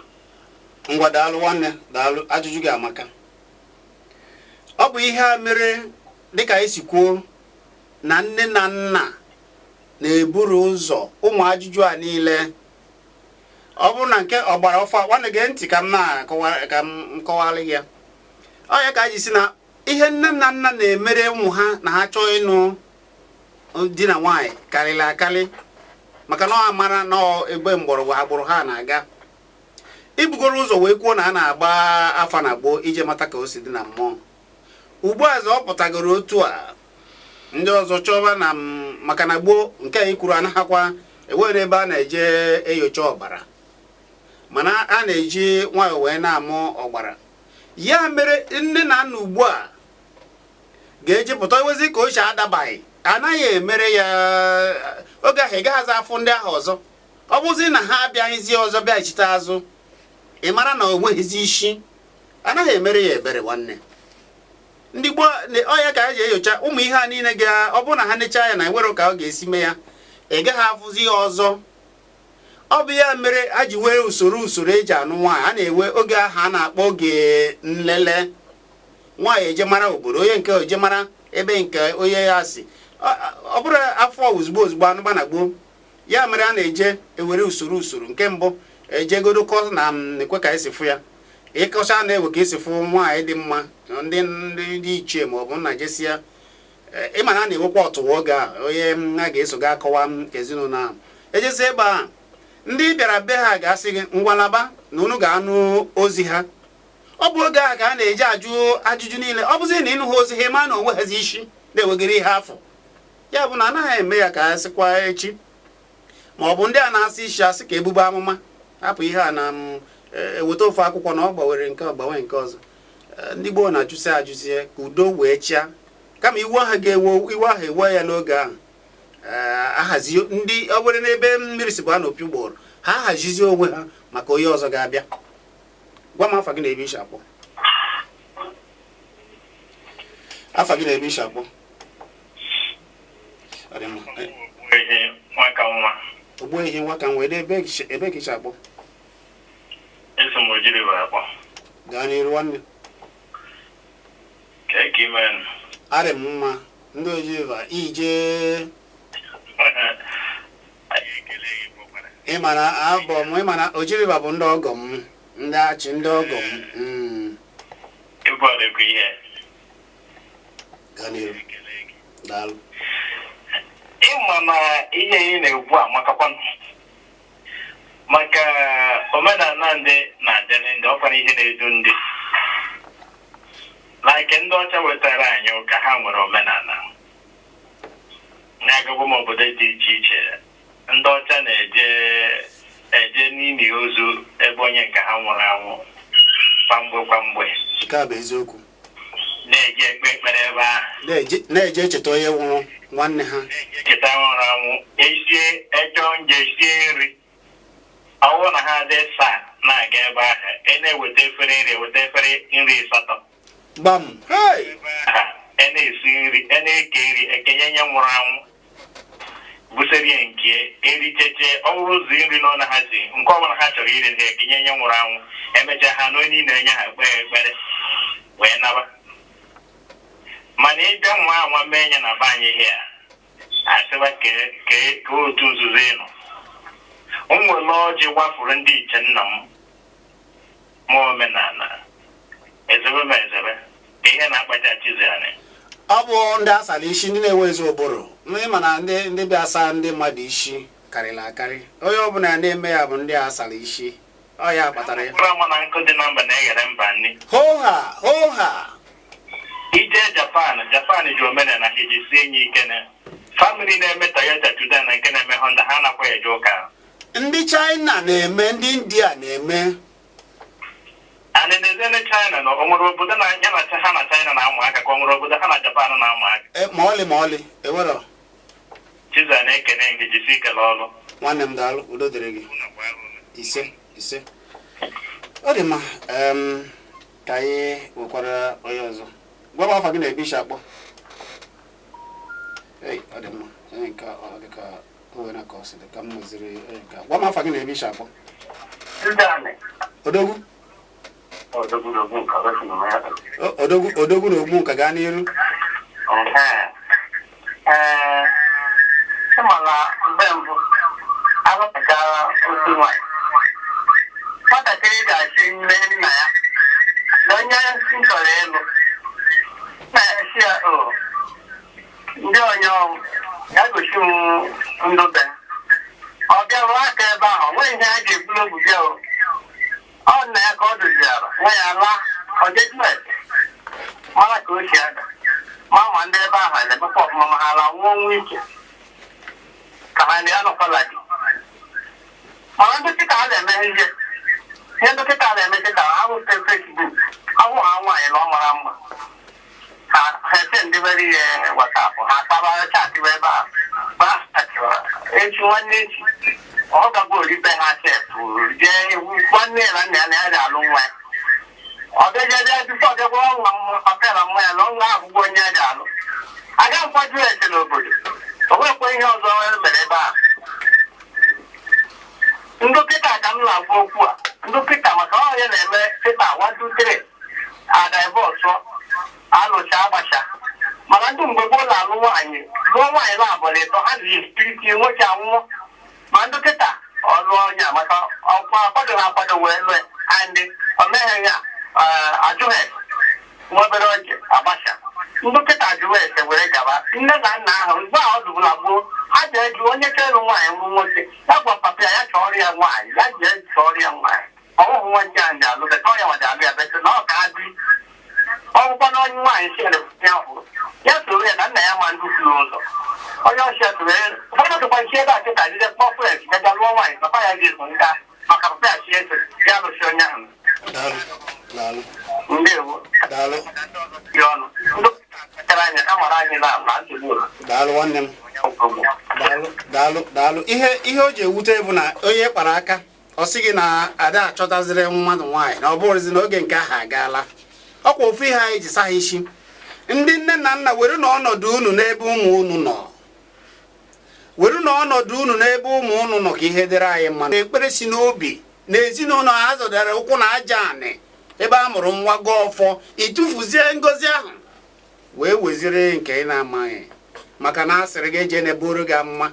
S1: Ngwa daalụ nwanne, daalụ, ajụjụ gị amaka. Ọ bụ ihe a mere dịka esi kwuo na nne na nna na-eburu ụzọ ụmụ ajụjụ a niile. Ọ bụrụ na nke ọgbara ọfa nwanne gee ntị ka m kọwalị ya. Ọ ya ka anyị si na ihe nne na nna na-emere ụmụ ha na ha chọọ ịnụ di na nwaanyị karịrị akarị maka na ọ mara na ebe mgbọrọgwụ agbụrụ ha na-aga. Ibugoro ụzọ wee kwuo na a na-agba afa na gboo ije mata ka o si dị na mmụọ. Ugbu a ọ pụtagoro otu a ndị ọzọ chọba na maka na gboo nke anyị kwuru anaghịkwa enwere ebe a na-eje enyocha ọbara mana a na-eji nwayọọ wee na-amụ ọgbara. Ya mere nne na nna ugbu a ga-ejepụta ewezi ka ochie adabaghị anaghị emere ya oge ahụ ị gaghịzi afụ ndị ahụ ọzọ. Ọ bụzi na ha abịaghịzi ọzọ bịachite azụ ị mara na o nweghịzi isi anaghị emere ya ebere nwanne. Ndị gboo ọya ka a ji enyocha ụmụ ihe a niile ọ bụ na ha nechaa ya na enwere ka ọ ga-esi mee ya ị gaghị afụzi ya ọzọ. Ọ bụ ya mere a ji wee usoro eji anụ nwaanyị. A na-ewe oge ahụ a na-akpọ oge nlele. Nwaanyị eje mara obodo onye nke oje mara ebe nke onye ya si. Ọ bụrụ afọ ozugbo anụba na gboo. Ya mere a na-eje ewere usoro nke mbụ ejegodo kọ na ekwe ka esi fụ ya. Ịkọcha na-ewe ka esi fụ nwaanyị dị mma ndị ichie ma ọ bụ nna jesi ya. Ịma na a na-ewekwa ọtụwa oge a onye a ga-eso ga akọwa ezinụlọ ahụ. Ejesi ebe a ndị bịara be ha ga-asị gị ngwalaba na unu ga-anụ ozi ha. Ọ bụ oge a ka a na-eji ajụ ajụjụ niile. Ọ bụzi na ịnụ ha ozi ha ma na onwe hazi isi na-ewegara ihe afọ. Ya bụ na anaghị eme ya ka a sịkwa echi ma ọ bụ ndị a na-asị isi asị ka ebube amụma hapụ ihe a na eweta ofe akwụkwọ na ọ gbanwere nke ọgbanwe nke ọzọ. Ndị gboo na-ajụsi ka udo wee chịa kama iwu ahụ ewe ya n'oge ahụ. Ahazi ndị ọ bụrụ n'ebe mmiri si bụ a n'opi ugboro ha ahazizi onwe ha maka onye ọzọ ga-abịa. Gwa m afa gị na-ebe isi akpọ. Afa gị na-ebe isi akpọ. Ogbuehi nwa ka nwa ebe ka isi akpọ.
S3: Eso mo jiri ba akpọ.
S1: Gaa n'iru nwanne.
S3: Ka eke men.
S1: Arị m mma ndị ojiva ije. Ịmana ojiriba bụ ndị ọgọ m ndị achị ndị ọgọ m.
S3: Ebe ọ dịkwa ihe.
S1: Gaa n'iru. Daalụ.
S3: Ịma na ihe ị na-ekwu amakakwanụ maka omenala ndị na-adịrị ndị ọkwa ihe na-edu ndị like ndị ọcha wetara anyị ụka ha nwere omenala na-agagwa m obodo dị iche iche. Ndị ọcha na-eje n'ili ozu ebe onye nke ha nwụrụ anwụ kwamgbe
S1: Ka bụ eziokwu.
S3: Na-eje ekpe ekpere ebe ahụ.
S1: Na-eje echeta onye nwụrụ nwanne ha.
S3: Cheta nwụrụ anwụ. Esie echọ nje sie nri. Ọwụ na ha dị saa na-aga ebe ahụ. Na-eweta efere nri eweta efere nri 8.
S1: Gbam. Hey!
S3: Na-esi nri, na-eke nri, ekenye nye nwụrụ anwụ. Buseri nke ericheche ọwụrụ ụzọ nri n'ọna ha si nke ọbụla ha chọrọ iri ndị ekenye nye nwụrụ anwụ. Emechaa ha n'onye na-enye ha ekpere wee naba. Mana ịbịa nwa anwa mee nye na be anyị ihe a asịba ka otu nzuzo ịnọ. O nwere ọjị gbafuru ndị iche nna m ma omenala ezebe ma ezebe ihe na-akpacha Chizzy anyị.
S1: Ọ bụ ndị asala isi ndị na-enwezi ụbụrụ ịma na ndị bịa asa ndị mmadụ isi karịrị akarị. Onye ọbụla na-eme ya bụ ndị asala isi. Ọ ya kpatara ya.
S3: Ụra ma na nkụ dị na mba na-eghere mba nri.
S1: Hoha!
S3: Ije Japan ji omenala ha eji sie enyi ike na famili na-eme Toyota Today na nke na-eme Honda ha nakwa eje ụka.
S1: Ndị China na-eme, ndị India na-eme.
S3: Anyị na-ezere China na onwere obodo na ya na ha na China na-amụ aka ka onwere obodo ha na Japan na-amụ aka.
S1: Ma ọlị ewere.
S3: Chizzy na-ekene nke jisi ikele ọlụ.
S1: Nwanne m daalụ, udo dịrị gị. Ise. Ọ dị mma, ka anyị nwekwara onye ọzọ. Gwa m afa gị na Ebisha akpọ. Ọ dị mma, onye nke ọ dị ka owe na kọsị dị ka m meziri onye nke. Gwa m afa gị na Ebisha akpọ. Odogwu. Odogwu na ogbu nka gaa n'iru.
S2: Ịmala mgbe mbụ arụpụtara otu nwanyị. Nwatakịrị ga-achị nne nna ya na onye m chọrọ ịlụ na-esi ya ndị onye ya gosi m ndụbe. Ọ bịarụ aka ebe ahụ nwee ihe a ga-eburu obu bịa ọ nna ya ka ọ doziara nwa ya laa ọjejuet mara ka o si ada ma ndị ebe ahụ na-emepe ọfụma ma ha ala nwụọ nwa ike ka ha na ya nọkwala gị. Mana dọkịta a na-eme ihe dọkịta na-eme ka ha wụte Facebook ahụ ha nwaanyị na ọ mara mma ha ese ndị bere ihe WhatsApp ha kpabara chatị ebe ahụ echi nwanne echi ọ gago oribe ha chefụ jee nwanne ya na nna ya na ya ga-alụ nwa ya. Ọ bịajeje bifo ọbịagwa ọnwa ọpịara nwa ya na ọnwa abụgwọ onye ya ga-alụ. Aga nkwaju ese n'obodo o nwekwa ihe ọzọ mere ebe ahụ. Ndị kịta ka m na-agwa okwu a ndị kịta maka onye na-eme kịta 1 2 3 adivọsụ alụcha agbacha. Mana ndị mgbe gboo na-alụ nwaanyị lụọ nwaanyị na-abụla ịtọ ha na-esipiriti nwoke anwụọ. Ma ndị kịta ọ lụọ onye a maka ọkwa akwado na akwado wee lụọ andị o meghe ya ajụghị nwa obere oge agbacha. Ndị kịta ajụwa ese were gaba nne na nna ahụ mgbe a ọ dụbụla gboo ha ji eji onye chọrọ ịlụ nwaanyị nwụ nwoke ya gwa papa ya chọrọ ya nwaanyị ya ji chọrọ ya nwaanyị ọnwụhụ nwa ndị a ndị alụ beta ọ ya nwa alụ ya beta na ọ ka ha dị ọgwụkwa na onye nwaanyị si ya hụrụ ya soro ya na nna ya ma ndị furu ụzọ onye ọchịa tụrụ ụfọdụ dịkwa nchi ebe a kịta jide kpọ fres gaga lụọ nwaanyị papa ya ga-eso nta maka papa ya chi ese ya lụsi onye ahụ. Ndewo dị ọnụ ndị kpachara anya ka mara anyị na nsogbu.
S1: Daalụ nwanne m. Daalụ. Ihe o ji ewute bụ na onye kpara aka ọ sị gị na ada achọtaziri mmadụ nwaanyị na ọ bụrụzi n'oge nke ahụ agaala. Ọkwa ofu ihe anyị ji saa isi. Ndị nne na nna were n'ọnọdụ unu n'ebe ụmụ unu nọ. Were n'ọnọdụ unu n'ebe ụmụ unu nọ ka ihe dịrị anyị mma. Ekpere si n'obi na ezinụlọ ha zọdara ụkwụ na aja anị ebe a mụrụ nwa gị ọfọ itufuzie ngozi ahụ wee weziri nke ị na-amaghị maka na asịrị gị eje n'eburu gị mma.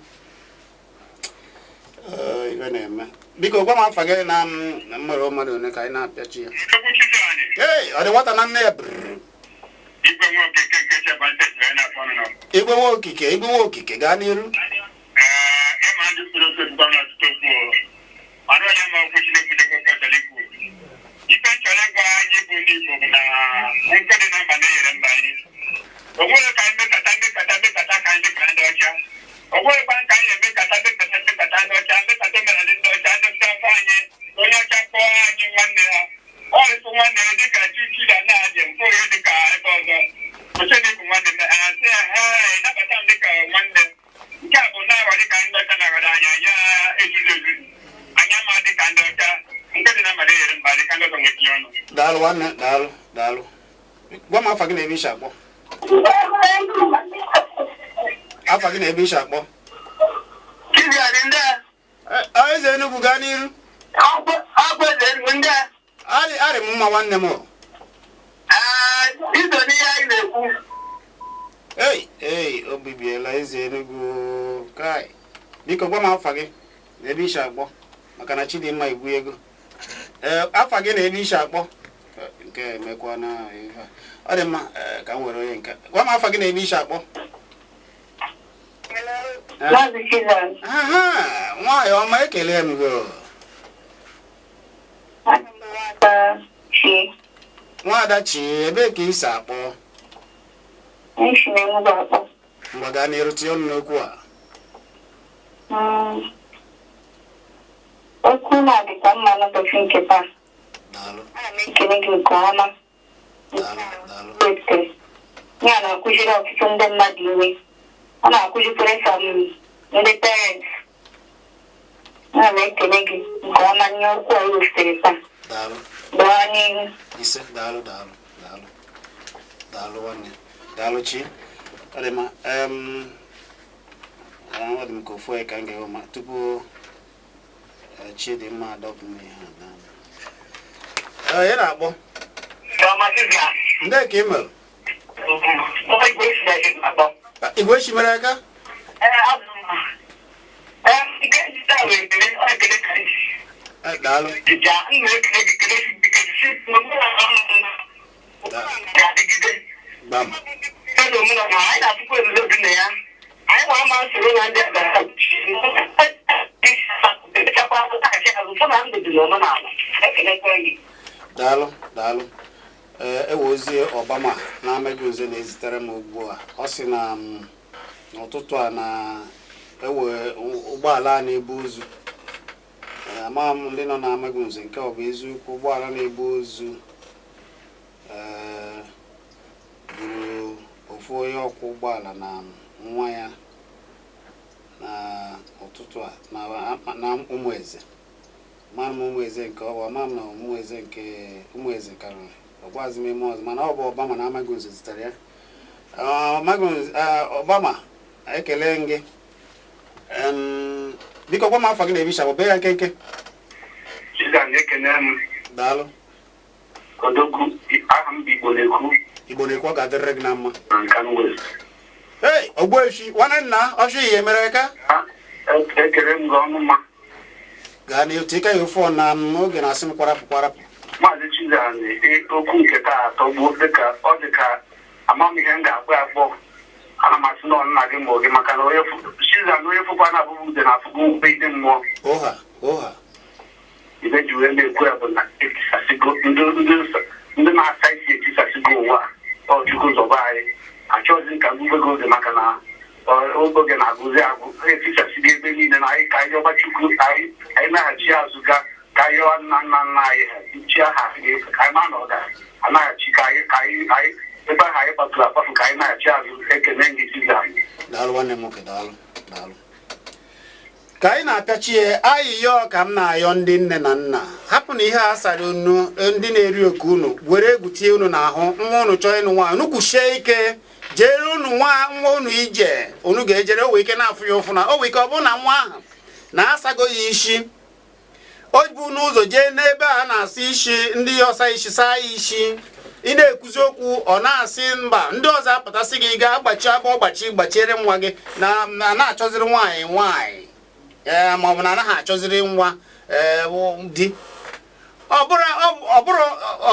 S1: Ibe na-eme. Biko gwa m afa gị na mmadụ one ka anyị na-apịachi ya. Ọ dị nwata na nne ya Igwe nwe okike gaa n'iru.
S2: Onye ọcha kpọọ anyị nwanne ha ọ sụ nwanne ya dịka chi na
S1: daalụ nwanne daalụ gwa m afa gị na-ebe isi akpọ afa gị na-ebe isi akpọ eze Enugu gaa n'iru arị m mma nwanne m o bibiela eze Enugu kai biko gwa m afa gị na-ebe isi akpọ maka na Chidimma igbu ego afa gị na-ebe isi akpọ nke emekwa na ihe ọ dị mma ka m were onye nke gwa m afa gị na-ebe isi akpọ nwaanyị ọma ekele m gị Nwaada Chi ebee ka isi akpọ mgbe gaa n'iru tinye ọnụ n'okwu a
S4: okwu na-adịkwa mma n'ụbọchị nke taa.
S1: Daalụ.
S4: Ana m ekele gị nke ọma. Ya na-akụziri ọtụtụ ndị mmadụ iwe. Ọ na-akụzikwere ndị parents. Ana m ekele gị nke ọma nye okwu a iwesitere taa.
S1: Daalụ.
S4: Gaa n'ihu.
S1: Ise daalụ nwanne. Daalụ Chi. Ọ dị mma. Ọ dị m ka ofu ka m ga-ewe ma tupu Chidimma adọpụ m ihe a. Ị na-akpọ? Ndị ka ị mere? Igwe esi mere aka? Daalụ. Bam. Daalụ. Ewe ozi Obama na-amaghị nze na-ezitere m ugbu a. Ọ sị na n'ụtụtụ a na-ewe ụgbọala na-ebu ozu. Ama m ndị nọ na-amaghị nze nke ọ bụ eziokwu ụgbọala na-ebu ozu buru ofu onye ọkwọ ụgbọala na nwa ya na ụtụtụ a na Ụmụeze. Mana m Ụmụeze nke ọ bụ ama m na Ụmụeze nke Ụmụeze karịrị ọgwazi m ime ọzọ mana ọ bụ Obama na amaghị nze zitere ya. Obama ekele gị. Biko gwa m afọ gị na-ebi shabụ bee ya nkenke. Daalụ. Igbo na-ekwu ọ ga-adịrịrị gị na mma. Ogbuefi nwanne nna ọchụ ihe mere ka gaa n'ihu ike ya ofe na oge na-asị m kwarapụ.
S2: Maazị Chizzy okwu nke taa atọgbuo dịka ọ dịka amamihe m ga-akpọ ana m asị na nna gị ma oge maka na Chizzy na onye fụkwa na abụghị ude na afụgo mkpe ide mmụọ ibe ji wee na-ekwu ya bụ na etisasigo ndị na-asa isi etisasigo ụwa a Chukwu zọba anyị achọghịzi ka mbubego oge maka na oge na-agụzi agụ etisasigo ebe niile na anyị ka anyị ọba Chukwu anyị meghachi azụ ga ka anyị nna anyị ha chi aha anyị ma na ọ ga-anaghachi ka anyị ebe ahụ anyị kpatụrụ akpafu ka anyị na-achị azụ ekene ndị Chizzy anyị.
S1: Daalụ nwanne m nwoke daalụ. Ka anyị na-apịachie ayịyọ ka m na-ayọ ndị nne na nna hapụ na ihe a sara unu ndị na-eri oke unu were egwu tie unu n'ahụ nwa unu chọọ ịnụ nwaanyị unu kwuchie ike jere unu nwa unu ije unu ga-ejere owe ike na-afụ ya ụfụ na owe ike ọ bụrụ na nwa ahụ na-asago ya isi o bụ n'ụzọ jee n'ebe a na-asa isi ndị ọsa isi saa ya isi ị na-ekwuzi okwu ọ na-asị mba ndị ọzọ apụtasị gị gaa gbachi aba ọgbachi gbachiere nwa gị na-achọziri nwaanyị ma ọ bụ na anaghị achọziri nwa di ọ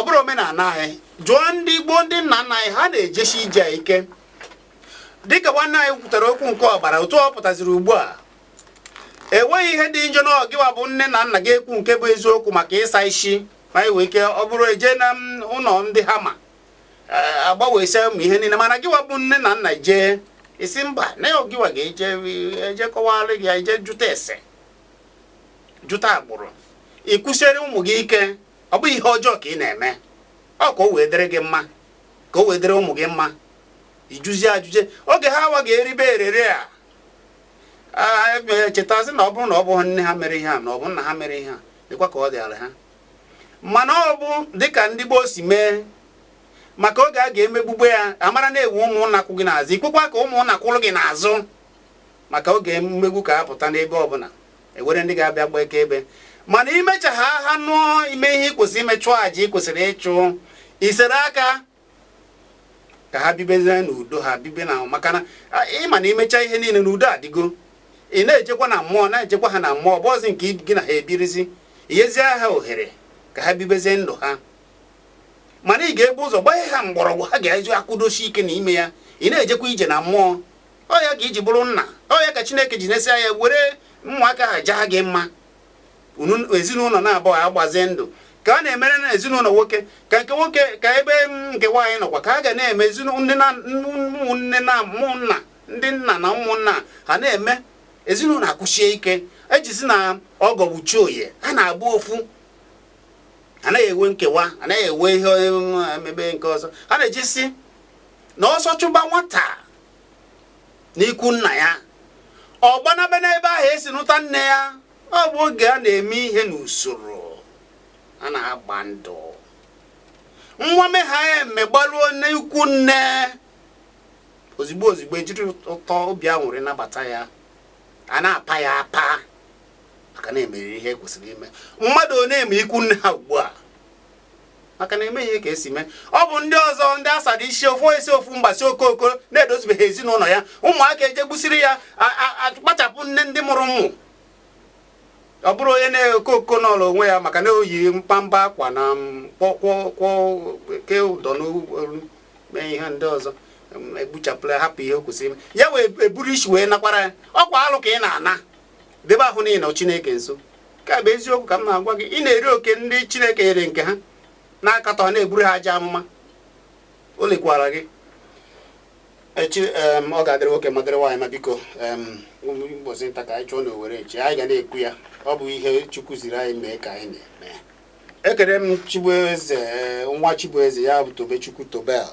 S1: bụrụ omenala anyị jụọ ndị Igbo ndị nna nna anyị ha na-ejeshi ije ike dịka nwanne anyị kwutere okwu nke ọgbara otu ọ pụtaziri ugbu a enweghị ihe dị njọ na ọgịwa bụ nne na nna gị ekwu nke bụ eziokwu maka ịsa isi ma iwe ike ọ bụrụ eje na ụlọ ndị ha ma agbawesa ụmụ ihe niile mana gịwa bụ nne na nna jee isi mba na ọgịwa ga-eje kọwara gị eje jụta ese jụta agbụrụ ịkwụsịrị ụmụ gị ike ọ bụ ihe ọjọọ ka ị na-eme ọ ka o wee dịrị gị mma ka o wee dịrị ụmụ gị mma ijuzie ajụje oge ha awa ga-eribe erere a chetazi na ọ bụrụ na ọ bụghị nne ha mere ihe a na ọ bụ nna ha mere ihe a dịkwa ka ọ dị ala ha mana ọ bụ dịka ndị gboo si mee maka oge a ga-emegbugbe ya amara na-ewu ụmụnna kwụ gị n'azụ ikwekwa ka ụmụnna kwụrụ gị n'azụ maka oge mmegbu ka apụta n'ebe ọbụla ewere ndị ga-abịa gba ebe mana imecha ha nụọ ime ihe ị kwesịrị ime chụọ àjà ị kwesịrị ịchụ isere aka ka ha bibezie n'udo ha bibe na maka na ịma na imecha ihe niile n'udo adịgo ị na-ejekwa na mmụọ na-ejekwa ha na mmụọ bọzi nke gị na ha ebirizi ihezie ha ohere ka ha bibezie ndụ ha mana ị ga-ebu ụzọ gbanye ha mgbọrọgwụ ha ga-eji akwụdosi ike n'ime ya ị na-ejekwa ije na mmụọ ọ ya ka iji bụrụ nna ọ ya ka Chineke ji nesịa ya were ụmụaka ha jaa gị mma ezinụlọ na-abụọ agbazie ndụ ka a na-emere na ezinụlọ nwoke ka nke nwoke ka ebe nke nwaanyị nọkwa ka a ga na-eme ụmụnne na ụmụnna ndị nna na ụmụnna ha na-eme ezinụlọ akwụchie ike ejizi na ọgọ gbuchi oye ha na-agba ofu anaghị enwe nkewa anaghị enwe ihe emebe nke ọzọ ha na-ejisi na ọsọ chụba nwata n'ikwu nna ya ọ gbanabe n'ebe ahụ esi nụta nne ya ọ bụ oge a na-eme ihe n'usoro a na-agba ndụ nwa me ha emegbaluo n'ikwu nne ozigbo ejiri ụtọ obi aṅụrị nabata ya a na-apa ya apa maka na-emere ihe kwesịrị ime mmadụ ọ na-eme ikwu nne ha ugbu a maka na eme ihe ka esi mee ọ bụ ndị ọzọ ndị asada isi ofu mgbasi okoko na-edozibeghị ezinụlọ ya ụmụaka ejegbusiri ya akpachapụ nne ndị mụrụ ụmụ ọ bụrụ onye na-ekoko n'ụlọ onwe ya maka na oyi mpamba akwa na ke ụdọ n'olu mee ihe ndị ọzọ egbuchapụla hapụ ihe o kwesịrị ime ya wee eburu isi wee nakwara ya ọkwa alụ ka ị na-ana debe ahụ niile na Chineke nso ka bụ eziokwu ka m na-agwa gị ị na-eri oke ndị Chineke nyere nke ha na-akatọ na-eburu ha aja amụma o lekwara gị ọ ga-adịrị nwoke ma dịrị nwaanyị ma biko ụbọchị nta ka anyị chụọ n'Owere echi anyị ga na-ekwu ya ọ bụ ihe Chukwu ziri anyị mee ka anyị na-eme ekere m Chibueze nwa Chibueze ya bụ Tobechukwu Tobel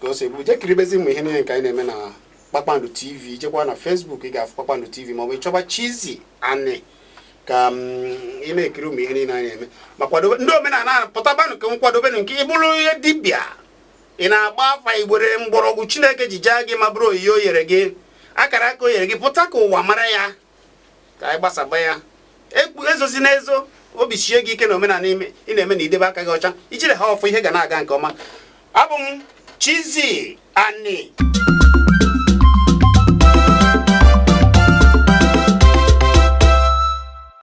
S1: ka o si bụ jekiribezi m ihe niile nke anyị na-eme na Kpakpando TV jekwa na Facebook ị ga-afụ Kpakpando TV ma ọ bụ ịchọba Chizzy Ani ka ị na-ekiri ụmụ ihe niile anyị na-eme ma kwadobe ndị omenala pụtabanụ ka m kwadobenụ nke ị bụrụ ihe dibịa ị na-agba afa igbere mgbọrọgwụ Chineke ji jaa gị ma bụrụ oyiyi o nyere gị akara aka o nyere gị pụta ka ụwa mara ya ka anyị gbasaba ya ezozi n'ezo obi sie gị ike na omenala ị na-eme na idebe aka gị ọcha ijiri ha ọfụ ihe ga na-aga nke ọma abụ m Chizzy Ani.